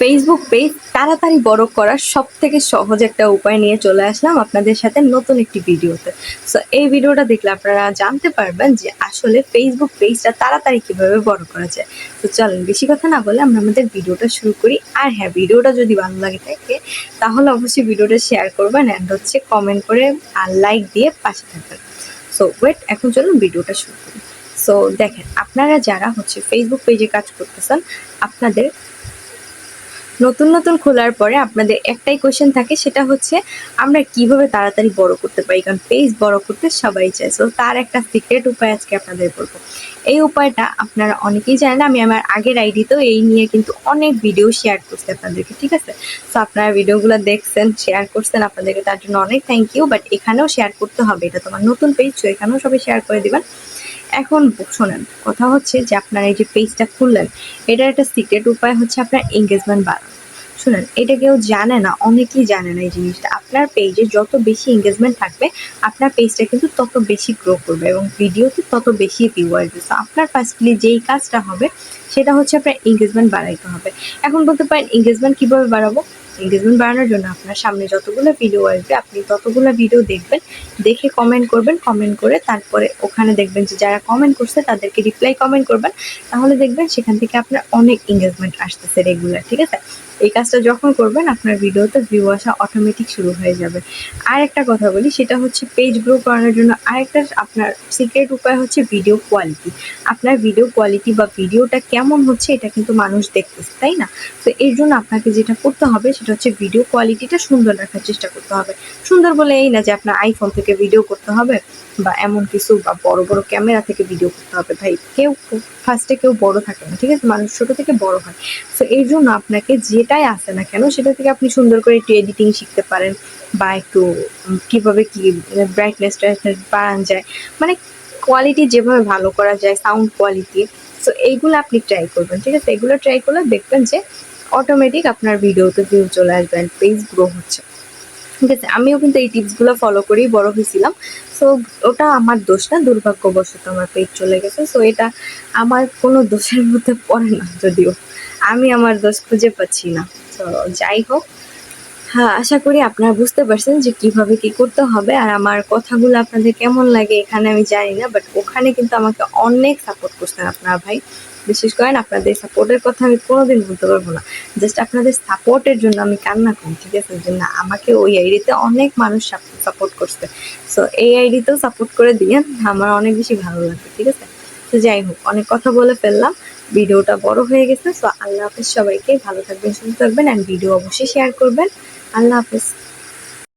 Facebook page তাড়াতাড়ি বড় করার সবথেকে সহজ একটা উপায় নিয়ে চলে আসলাম আপনাদের সাথে নতুন একটি ভিডিওতে। সো এই ভিডিওটা দেখলে আপনারা জানতে পারবেন যে আসলে ফেসবুক পেজটা তাড়াতাড়ি কিভাবে বড় করা যায়। তো চলেন বেশি কথা না বলে আমরা আমাদের ভিডিওটা শুরু করি। আর হ্যাঁ, ভিডিওটা যদি ভালো লাগে থাকে তাহলে অবশ্যই ভিডিওটা শেয়ার করবেন অ্যান্ড কমেন্ট করে আর লাইক দিয়ে পাশে থাকবেন। সো ওয়েট, এখন চলুন ভিডিওটা শুরু করি। সো দেখেন, আপনারা যারা ফেসবুক পেজে কাজ করতেছেন, আপনাদের নতুন নতুন খোলার পরে আপনাদের একটাই কোয়েশ্চেন থাকে, সেটা হচ্ছে আমরা কিভাবে তাড়াতাড়ি বড় করতে পারি, কারণ পেজ বড় করতে সবাই চায়। সো তার একটা সিক্রেট উপায় আজকে আপনাদের বলবো। এই উপায়টা আপনারা অনেকেই জানেন না, আমি আমার আগের আইডিতেও এই নিয়ে কিন্তু অনেক ভিডিও শেয়ার করছি আপনাদেরকে, ঠিক আছে? সো আপনারা ভিডিওগুলো দেখছেন, শেয়ার করছেন, আপনাদেরকে তার জন্য অনেক থ্যাংক ইউ। বাট এখানেও শেয়ার করতে হবে, এটা তোমার নতুন পেজ, তো এখানেও সবাই শেয়ার করে দিবেন। এখন শোনেন, কথা হচ্ছে যে আপনারা এই যে পেজটা খুললেন, এটার একটা সিক্রেট উপায় হচ্ছে আপনার এঙ্গেজমেন্ট বাড়ানো। শুনেন, এটা কেউ জানে না, অনেকেই জানে না এই জিনিসটা। আপনার পেজে যত বেশি এঙ্গেজমেন্ট থাকবে, আপনার পেজটা কিন্তু তত বেশি গ্রো করবে এবং ভিডিওতে তত বেশি ভিউ আসবে। তো আপনার ফার্স্টলি যেই কাজটা হবে সেটা হচ্ছে আপনার এঙ্গেজমেন্ট বাড়াইতে হবে। এখন বলতে পারেন এঙ্গেজমেন্ট কীভাবে বাড়াবো? এঙ্গেজমেন্ট বাড়ানোর জন্য আপনার সামনে যতগুলো ভিডিও আসবে, আপনি ততগুলো ভিডিও দেখবেন, দেখে কমেন্ট করবেন, কমেন্ট করে তারপরে ওখানে দেখবেন যে যারা কমেন্ট করছে তাদেরকে রিপ্লাই কমেন্ট করবেন। তাহলে দেখবেন সেখান থেকে আপনার অনেক এঙ্গেজমেন্ট আসতেছে রেগুলার, ঠিক আছে? এই কাজটা যখন করবেন আপনার ভিডিওতে ভিউ আসা অটোমেটিক শুরু হয়ে যাবে। আর একটা কথা বলি, সেটা হচ্ছে পেজ গ্রো করানোর জন্য আরেকটা আপনার সিক্রেট উপায় হচ্ছে ভিডিও কোয়ালিটি। আপনার ভিডিও কোয়ালিটি বা ভিডিওটা কেমন হচ্ছে এটা কিন্তু মানুষ দেখতেছে, তাই না? তো এর জন্য আপনাকে যেটা করতে হবে সেটা হচ্ছে ভিডিও কোয়ালিটিটা সুন্দর রাখার চেষ্টা করতে হবে। সুন্দর বলে এই না যে আপনার আইফোন থেকে ভিডিও করতে হবে বা এমন কিছু, বা বড় বড় ক্যামেরা থেকে ভিডিও করতে হবে। ভাই, কেউ ফার্স্টে কেউ বড় থাকে না, ঠিক আছে? মানুষ ছোট থেকে বড় হয়। সো এই জন্য আপনাকে যেটাই আসে না কেন সেটা থেকে আপনি সুন্দর করে একটু এডিটিং শিখতে পারেন, বা একটু কীভাবে কি ব্রাইটনেসটা বাড়ানো যায়, মানে কোয়ালিটি যেভাবে ভালো করা যায়, সাউন্ড কোয়ালিটি। সো এইগুলো আপনি ট্রাই করবেন, ঠিক আছে? এগুলো ট্রাই করলে দেখবেন যে অটোমেটিক আপনার ভিডিওতে ভিউ চলে আসবে, পেজ গ্রো হচ্ছে, ঠিক আছে? আমিও কিন্তু এই টিপসগুলো ফলো করেই বড় হয়েছিলাম। সো ওটা আমার দোষ না, দুর্ভাগ্যবশত আমার পেজ চলে গেছে। সো এটা আমার কোনো দোষের মধ্যে পড়ে না, যদিও আমি আমার দোষ খুঁজে পাচ্ছি না। তো যাই হোক, হ্যাঁ, আশা করি আপনারা বুঝতে পারছেন যে কিভাবে কি করতে হবে। আর আমার কথাগুলো আপনাদের কেমন লাগে এখানে আমি জানি না, বাট ওখানে কিন্তু আমাকে অনেক সাপোর্ট করছেন আপনারা ভাই। বিশেষ করেন আপনাদের সাপোর্টের কথা আমি কোনোদিন ভুলতে পারবো না। জাস্ট আপনাদের সাপোর্টের জন্য আমি কান্না করি, ঠিক আছে? যে না, আমাকে ওই আইডিতে অনেক মানুষ সাপোর্ট করছে। সো এই আইডিতেও সাপোর্ট করে দিয়ে আমার অনেক বেশি ভালো লাগবে, ঠিক আছে? তো যাই হোক, অনেক কথা বলে ফেললাম, ভিডিওটা বড় হয়ে গেছে। সো আল্লাহ হাফিজ সবাইকে, ভালো থাকবেন, সুস্থ থাকবেন, অ্যান্ড ভিডিও অবশ্যই শেয়ার করবেন। আল্লাহ হাফিজ।